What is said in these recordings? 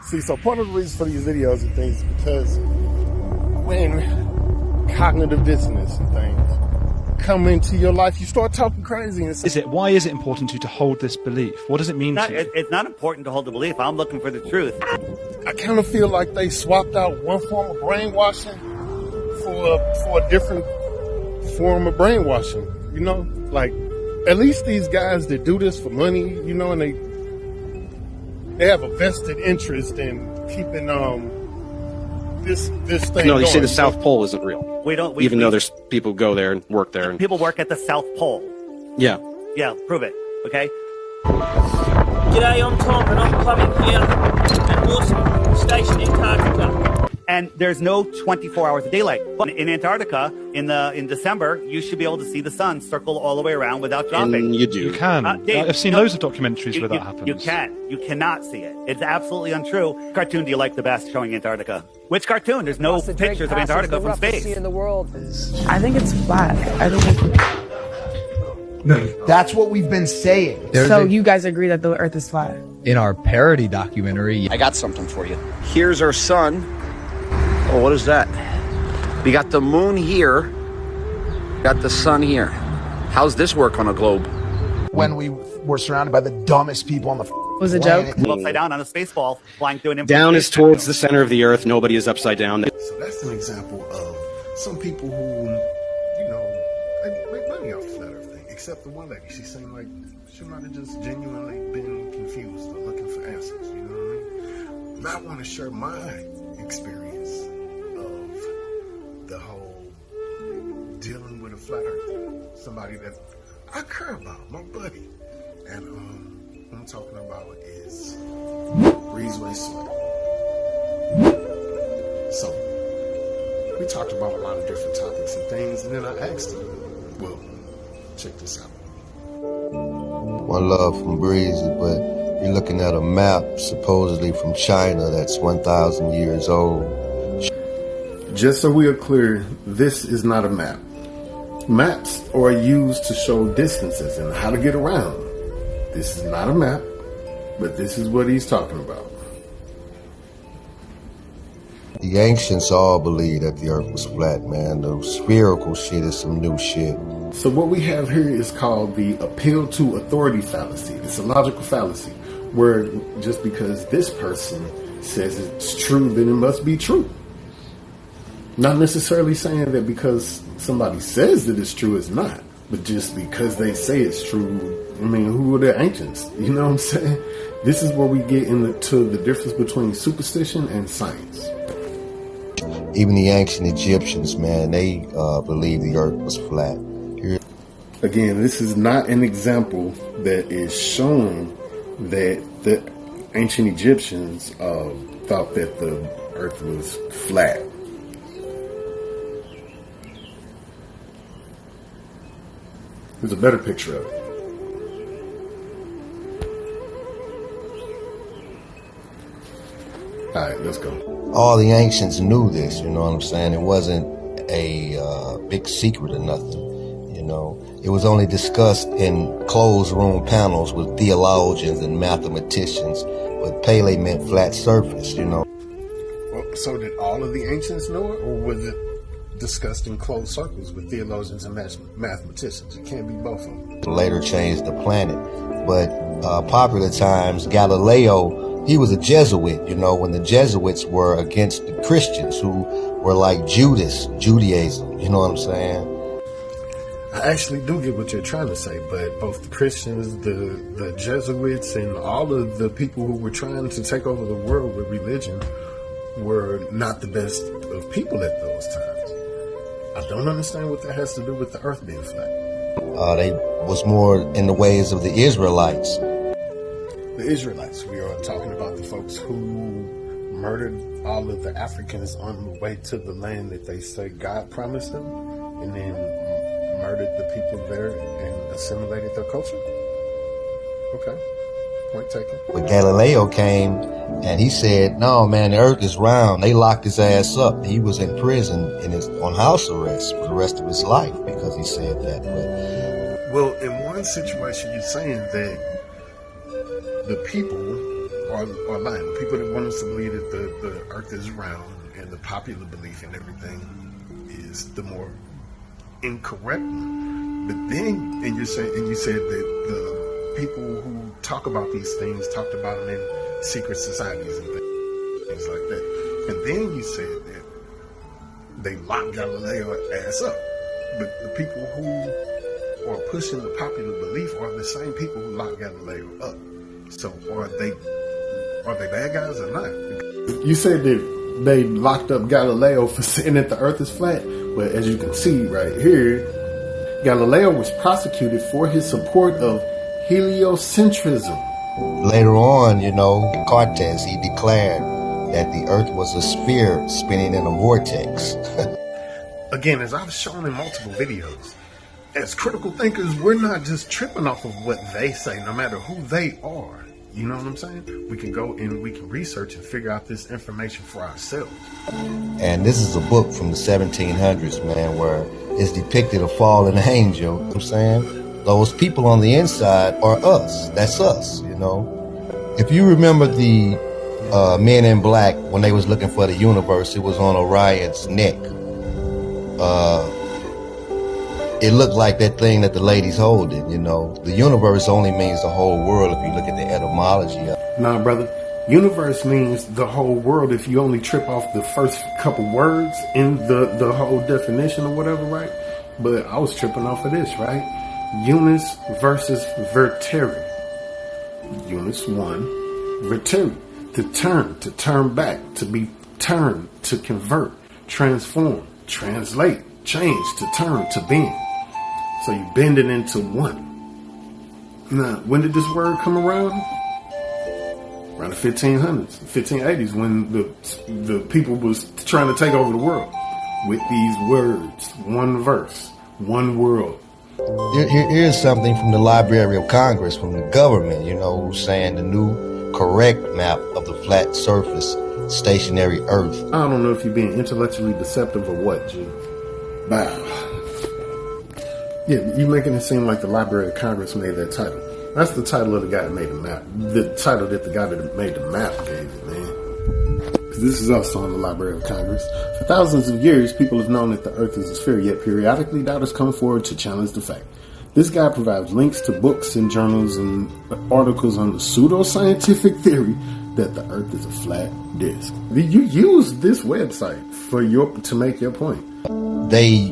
See, so part of the reason for these videos and things is because when cognitive dissonance and things come into your life, you start talking crazy. And why is it important to hold this belief? What does it mean to you? It's not important to hold the belief. I'm looking for the truth. I kind of feel like they swapped out one form of brainwashing for a different form of brainwashing. You know, like at least these guys that do this for money, you know, and they have a vested interest in keeping this thing. No, you going. say the South Pole isn't real. Even though there's people who go there and work there. And people work at the South Pole. Yeah. Yeah, prove it. Okay. G'day, I'm Tom, and I'm plumbing here at Awesome Station Antarctica. And there's no 24 hours of daylight. But in Antarctica, in December, you should be able to see the sun circle all the way around without dropping. And you do. You can. Dave, I've seen loads of documentaries where that happens. You can. You cannot see it. It's absolutely untrue. What cartoon do you like the best showing Antarctica? Which cartoon? There's no pictures of Antarctica from space. In the world. I think it's flat. I think That's what we've been saying. So you guys agree that the Earth is flat? In our parody documentary. I got something for you. Here's our sun. Oh, what is that? We got the moon here. Got the sun here. How's this work on a globe? When we were surrounded by the dumbest people on the Was it a joke? Upside down on a space ball, flying through an Down is towards the center of the Earth. Nobody is upside down. So that's an example of some people who, you know, they make money off the flat Earth thing. Except the one lady, she seemed like she might have just genuinely been confused or looking for answers. You know what I mean? But I want to share my experience of the whole dealing with a flat Earth. Somebody that I care about, my buddy, and what I'm talking about is Breezeway Sweat. So we talked about a lot of different topics and things, and then I asked him, well, check this out. One love from Breezy, but you're looking at a map supposedly from China that's 1,000 years old. Just so we are clear, this is not a map. Maps are used to show distances and how to get around. This is not a map, but this is what he's talking about. The ancients all believed that the Earth was flat, man. The spherical shit is some new shit. So what we have here is called the appeal to authority fallacy. It's a logical fallacy where just because this person says it's true, then it must be true. Not necessarily saying that because somebody says that it's true, it's not. But just because they say it's true, I mean, who are the ancients? You know what I'm saying? This is where we get into the difference between superstition and science. Even the ancient Egyptians, man, they believed the Earth was flat. Again, this is not an example that is showing that the ancient Egyptians thought that the Earth was flat. There's a better picture of it. All right, let's go. All the ancients knew this, you know what I'm saying? It wasn't a big secret or nothing, you know. It was only discussed in closed room panels with theologians and mathematicians, but Pele meant flat surface, you know. Well, so did all of the ancients know it, or was it discussed in closed circles with theologians and mathematicians? It can't be both of them. Later changed the planet, but popular times, Galileo, he was a Jesuit, you know, when the Jesuits were against the Christians who were like Judaism, you know what I'm saying? I actually do get what you're trying to say, but both the Christians, the Jesuits, and all of the people who were trying to take over the world with religion were not the best of people at those times. I don't understand what that has to do with the Earth being flat. They was more in the ways of the Israelites. The Israelites, we are talking about the folks who murdered all of the Africans on the way to the land that they say God promised them, and then murdered the people there and assimilated their culture? Okay, point taken. But Galileo came and he said, no man, the Earth is round. They locked his ass up. He was in prison on house arrest for the rest of his life because he said that. But well, in one situation, you're saying that the people are lying. The people that want us to believe that the earth is round and the popular belief and everything is the more incorrect one. But then, and you said that the people who talk about these things talked about them in secret societies and things like that. And then you said that they locked Galileo ass up. But the people who are pushing the popular belief are the same people who locked Galileo up. So are they bad guys or not? You said that they locked up Galileo for saying that the earth is flat. But as you can see right here, Galileo was prosecuted for his support of heliocentrism. Later on, Cortez, he declared that the earth was a sphere spinning in a vortex. Again, as I've shown in multiple videos, as critical thinkers, we're not just tripping off of what they say, no matter who they are. You know what I'm saying? We can go and we can research and figure out this information for ourselves. And this is a book from the 1700s, man, where it's depicted a fallen angel. You know what I'm saying? Those people on the inside are us. That's us, If you remember the Men in Black, when they was looking for the universe, it was on Orion's neck. It looked like that thing that the lady's holding, The universe only means the whole world if you look at the etymology of it. Nah, brother. Universe means the whole world if you only trip off the first couple words in the whole definition or whatever, right? But I was tripping off of this, right? Unus versus vertere. Unus 1, vertere. To turn back, to be turned, to convert, transform, translate, change, to turn, to bend. So you bend it into one. Now, when did this word come around? Around the 1500s, 1580s, when the people was trying to take over the world with these words, one verse, one world. Here's something from the Library of Congress, from the government, who's saying the new correct map of the flat surface stationary Earth. I don't know if you're being intellectually deceptive or what, G. Wow. Yeah, you're making it seem like the Library of Congress made that title. That's the title of the guy that made the map. The title that the guy that made the map gave it, man. Because this is also on the Library of Congress. For thousands of years, people have known that the Earth is a sphere, yet periodically doubters come forward to challenge the fact. This guy provides links to books and journals and articles on the pseudoscientific theory that the Earth is a flat disk. You use this website to make your point. They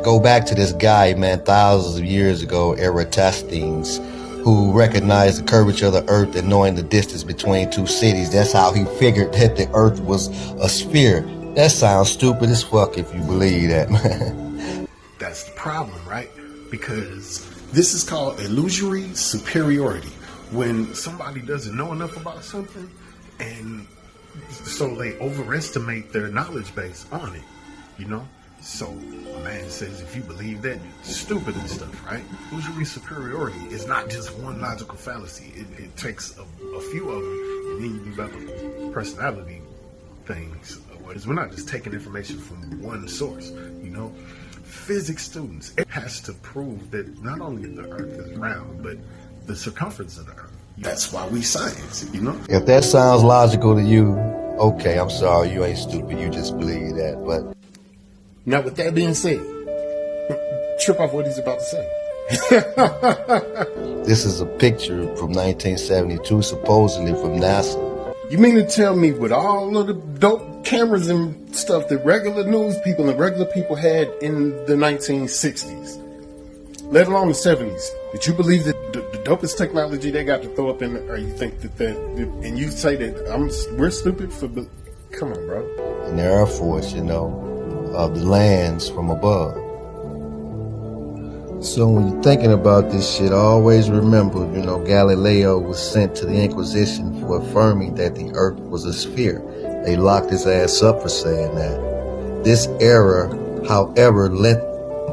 go back to this guy, man, thousands of years ago, Eratosthenes, who recognized the curvature of the Earth and knowing the distance between two cities. That's how he figured that the Earth was a sphere. That sounds stupid as fuck if you believe that, man. That's the problem, right? Because this is called illusory superiority. When somebody doesn't know enough about something, and so they overestimate their knowledge base on it, So a man says, if you believe that, it's stupid and stuff, right? Illusory superiority is not just one logical fallacy. It takes a few of them, and then you develop personality things. We're not just taking information from one source, Physics students, it has to prove that not only the Earth is round, but the circumference of the Earth. That's why we science, If that sounds logical to you, okay, I'm sorry, you ain't stupid. You just believe that, but... Now, with that being said, trip off what he's about to say. This is a picture from 1972, supposedly from NASA. You mean to tell me with all of the dope cameras and stuff that regular news people and regular people had in the 1960s, let alone the 70s, that you believe that the dopest technology they got to throw up in, or you think that and you say that we're stupid for the... Come on, bro. In the Air Force, of the lands from above. So when you're thinking about this shit, always remember, Galileo was sent to the Inquisition for affirming that the Earth was a sphere. They locked his ass up for saying that. This error, however,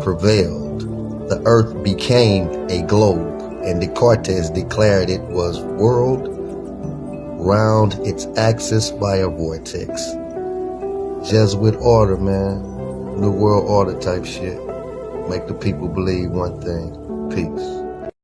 prevailed. The Earth became a globe, and Descartes declared it was world round its axis by a vortex. Jesuit order, man. New World Order type shit. Make the people believe one thing. Peace.